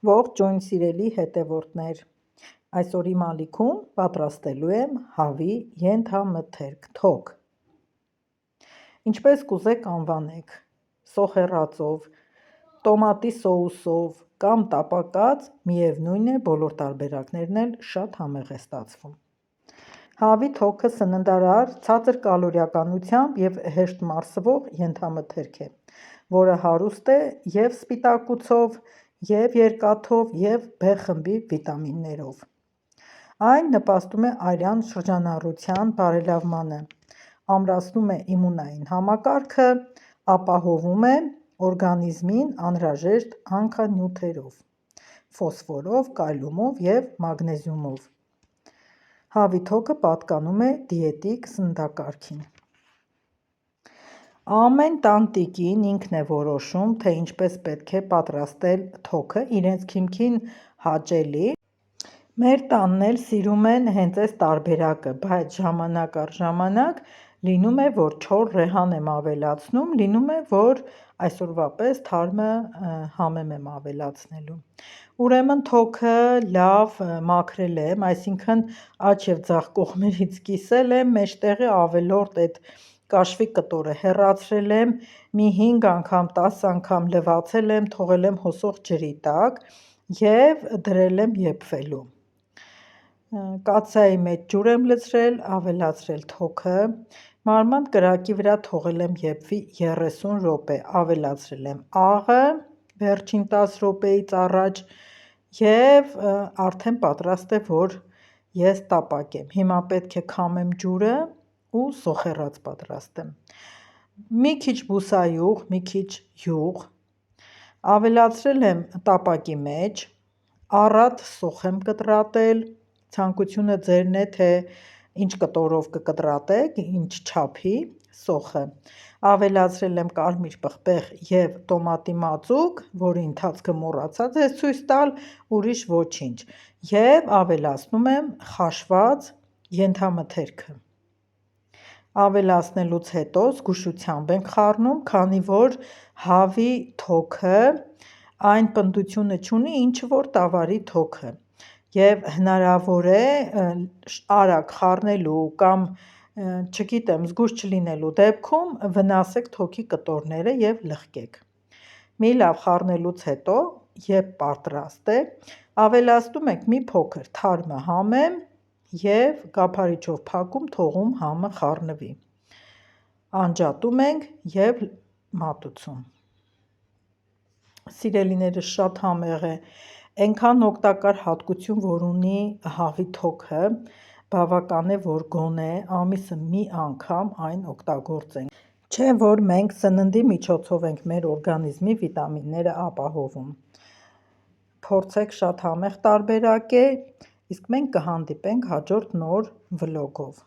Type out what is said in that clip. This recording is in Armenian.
Ողջույն սիրելի հետևորդներ, այսօրի մալիքում պատրաստելու եմ հավի ենթամթերք թոք։ Ինչպես կուզեք անվանեք, սոխեռածով, տոմատի սոուսով կամ տապակած, միևնույն է, բոլոր տարբերակներն էլ շատ համեղ է ստացվում։ Հավի թոքը սննդարար, ցածր կալորիականությամբ և հեշտ մարսվող ենթամթերք է, որը հարուստ է և սպիտակուցով, և երկաթով և B խմբի վիտամիններով։ Այն նպաստում է արյան շրջանառության բարելավմանը, ամրացնում է իմունային համակարգը, ապահովում է օրգանիզմին անհրաժեշտ հանքանյութերով՝ ֆոսֆորով, կալիումով և մագնեզիումով։ Հավի թոքը պատկանում է դիետիկ սննդակարգին։ Ամեն տանտիկին ինքն է որոշում, թե ինչպես պետք է պատրաստել թոքը իրենց քիմքին հաճելի։ Մեր տանն էլ սիրում են հենց այս տարբերակը, բայց ժամանակ առ ժամանակ լինում է, որ չոր ռեհան եմ ավելացնում, լինում է, որ այսօրվա պես թարմը համեմ եմ ավելացնելու։ Ուրեմն թոքը լավ մաքրել եմ, այսինքն աջ և ձախ կողմերից կիսել եմ, մեջտեղը ավելորդ այդ կաշվի կտորը հեռացրել եմ, մի 5 անգամ, 10 անգամ լվացել եմ, թողել եմ հոսող ջրի տակ և դրել եմ եփվելու։ Կաթսայի մեջ ջուր եմ լցրել, ավելացրել թոքը, մարմանդ կրակի վրա թողել եմ եփվի 30 րոպե, ավելացրել եմ աղը վերջին 10 րոպեից առաջ և արդեն պատրաստ է, որ ես տապակեմ։ Հիմա պետք է քամեմ ջուրը ու սոխեռած պատրաստեմ։ Մի քիչ բուսայուղ, մի քիչ յուղ, ավելացրել եմ տապակի մեջ, առատ սոխ եմ կտրատել, ցանկությունը ձերն է, թե ինչ կտորով կկտրատեք, ինչ չափի սոխը, ավելացրել եմ կարմիր պղպեղ և տոմատի մածուկ, որի ընթացքը մոռացա ձեզ ցույց տալ, ուրիշ ոչինչ, և ավելացնում եմ խաշված ենթամթերքը։ Ավելացնելուց հետո զգուշությամբ ենք խառնում, քանի որ հավի թոքը այն պնդությունը չունի, ինչ որ տավարի թոքը, և հնարավոր է արագ խառնելու կամ չգիտեմ, զգույշ չլինելու դեպքում վնասեք թոքի կտորները և լղկեք։ Մի լավ խառնելուց հետո, երբ պատրաստ է, ավելացնում ենք մի փոքր թարմը համեմ և կափարիչով փակում, թողում համը խառնվի։ Անջատում ենք և մատուցում։ Սիրելիներս, շատ համեղ է, այնքան օգտակար հատկություն, որ ունի հավի թոքը, բավական է, որ գոնե ամիսը մի անգամ այն օգտագործենք։ Չէ՞ որ մենք սննդի միջոցով ենք մեր օրգանիզմի վիտամինները ապահովում։ Փորձեք, շատ համեղ տարբերակ է, իսկ մենք կհանդիպենք հաջորդ նոր վլոգով։